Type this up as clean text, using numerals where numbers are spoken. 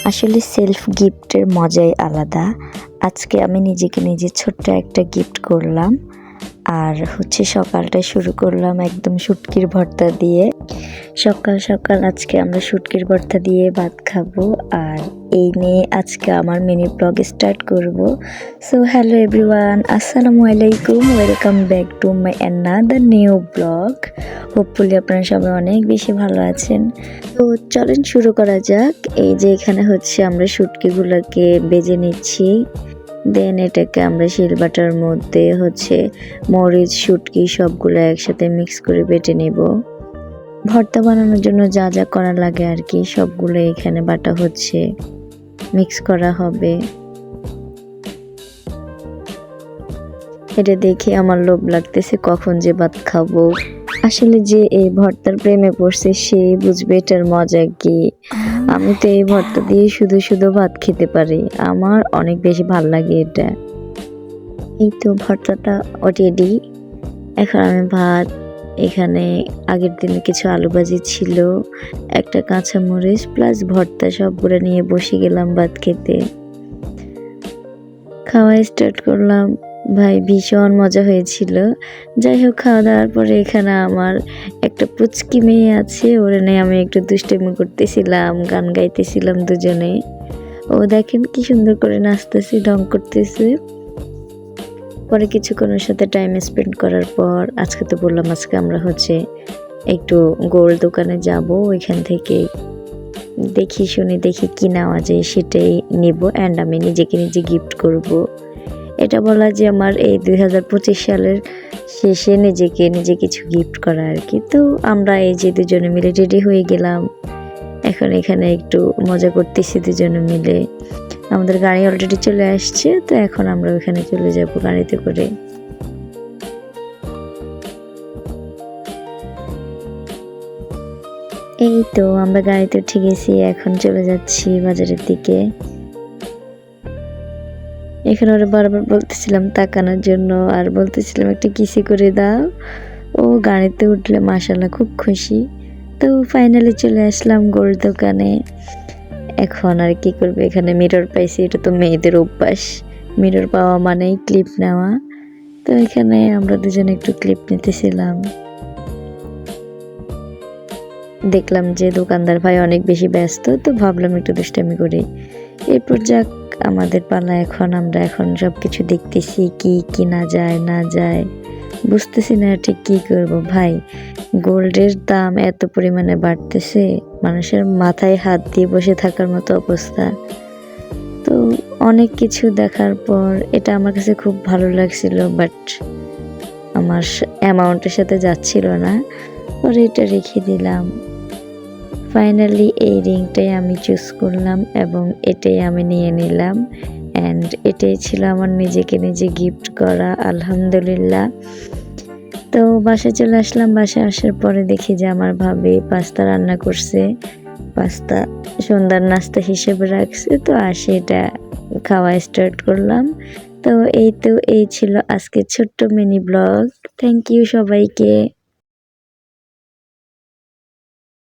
আসলে সেলফ গিফটের মজাই আলাদা। আজকে আমি নিজেকে নিজে ছোট্ট একটা গিফট করলাম। আর সকালটা শুরু করলাম একদম শুটকির ভর্তা দিয়ে। সকাল সকাল আজকে আমরা শুটকির ভর্তা দিয়ে ভাত খাবো। আর এই নিয়ে আজকে আমার মিনি ব্লগ স্টার্ট করব। সো হ্যালো এভরিওয়ান, আসসালামু আলাইকুম, welcome back to my another new blog. Hopefully আপনারা সবাই অনেক বেশি ভালো আছেন। তো চলেন শুরু করা যাক। এই যে এখানে আমরা শুটকিগুলোকে বেজে নিচ্ছি। দেন এটাকে আমরা শিলবাটার মধ্যে মরিচ শুটকি সবগুলো একসাথে মিক্স করে বেটে নেব। ভর্তা বানানোর জন্য যা যা করা লাগে আর কি সবগুলো এখানে বাটা মিক্স করা হবে। এটা দেখে আমার লোভ লাগতেছে কখন যে ভাত খাবো। আসলে যে এই ভর্তার প্রেমে পড়ছে সে বুঝবে এটার মজা কি। আমি তো এই ভর্তা দিয়ে শুধু শুধু ভাত খেতে পারি, আমার অনেক বেশি ভালো লাগে এটা। এই তো ভর্তাটা রেডি। এখন আমি ভাত, এখানে আগের দিনে কিছু আলু ভাজি ছিল, একটা কাঁচামরিচ প্লাস ভর্তা সবগুলো নিয়ে বসে গেলাম ভাত খেতে। খাওয়া স্টার্ট করলাম। ভাই ভীষণ মজা হয়েছিল। যাই হোক, খাওয়া দাওয়ার পরে এখানে আমার একটা পুচকি মেয়ে আছে, ওরে নিয়ে আমি একটু দুষ্টামি করতেছিলাম, গান গাইতেছিলাম দুজনে। ও দেখেন কি সুন্দর করে নাচতেছে, ঢং করতেছে। পরে কিছুক্ষণের সাথে টাইম স্পেন্ড করার পর আজকে তো বললাম আজকে আমরা একটু গোল্ড দোকানে যাব, ওইখান থেকে দেখি কি নেওয়া যায় সেটাই নেব অ্যান্ড আমি নিজেকে নিজে গিফট করব। এটা বলা যে আমার এই 2025 সালের শেষে নিজেকে নিজে কিছু গিফট করা আর কি। তো আমরা এই যে দুজনে মিলে রেডি হয়ে গেলাম। এখন এখানে একটু মজা করতেছি দুজনে মিলে। আমাদের গাড়ি অলরেডি চলে আসছে, তো এখন আমরা ওখানে চলে যাব গাড়িতে করে। এই তো আমরা গাড়িতে উঠে গেছি, এখন চলে যাচ্ছি বাজারের দিকে। এখানে ওরা বারবার বলতেছিলাম তাকানোর জন্য, আর বলতেছিলাম একটা কিসি করে দাও। ও গাড়িতে উঠলে মাশাআল্লাহ খুব খুশি। তো ফাইনালি চলে আসলাম গোল্ড দোকানে। এখন আর কি করবে, এখানে মিরর পাইছি, এটা তো মেয়েদের অভ্যাস, মিরর পাওয়া মানেই ক্লিপ নেওয়া। তো এখানে আমরা দুজনে একটু ক্লিপ নিতেছিলাম। দেখলাম যে দোকানদার ভাই অনেক বেশি ব্যস্ত, তো ভাবলাম একটু দুষ্টামি করি। এরপর যাক আমাদের পালা, আমরা এখন সবকিছু দেখতেছি কি কিনা যায় না যায়, বুঝতেছি না ঠিক কি করব। ভাই গোল্ডের দাম এত পরিমাণে বাড়তেছে, মানুষের মাথায় হাত দিয়ে বসে থাকার মতো অবস্থা। তো অনেক কিছু দেখার পর এটা আমার কাছে খুব ভালো লাগছিল, বাট আমার অ্যামাউন্টের সাথে যাচ্ছিল না, পরে এটা রেখে দিলাম। ফাইনালি এই রিংটাই আমি চুজ করলাম এবং এটাই আমি নিয়ে নিলাম। অ্যান্ড এটাই ছিল আমার নিজেকে নিজে গিফট করা, আলহামদুলিল্লাহ। তো বাসায় চলে আসলাম। বাসায় আসার পরে দেখি যে আমার ভাবি পাস্তা রান্না করছে, পাস্তা সন্ধ্যার নাস্তা হিসেবে রাখছে। তো আসে এটা খাওয়া স্টার্ট করলাম। তো এই ছিল আজকে ছোট্ট মিনি ব্লগ। থ্যাংক ইউ সবাইকে।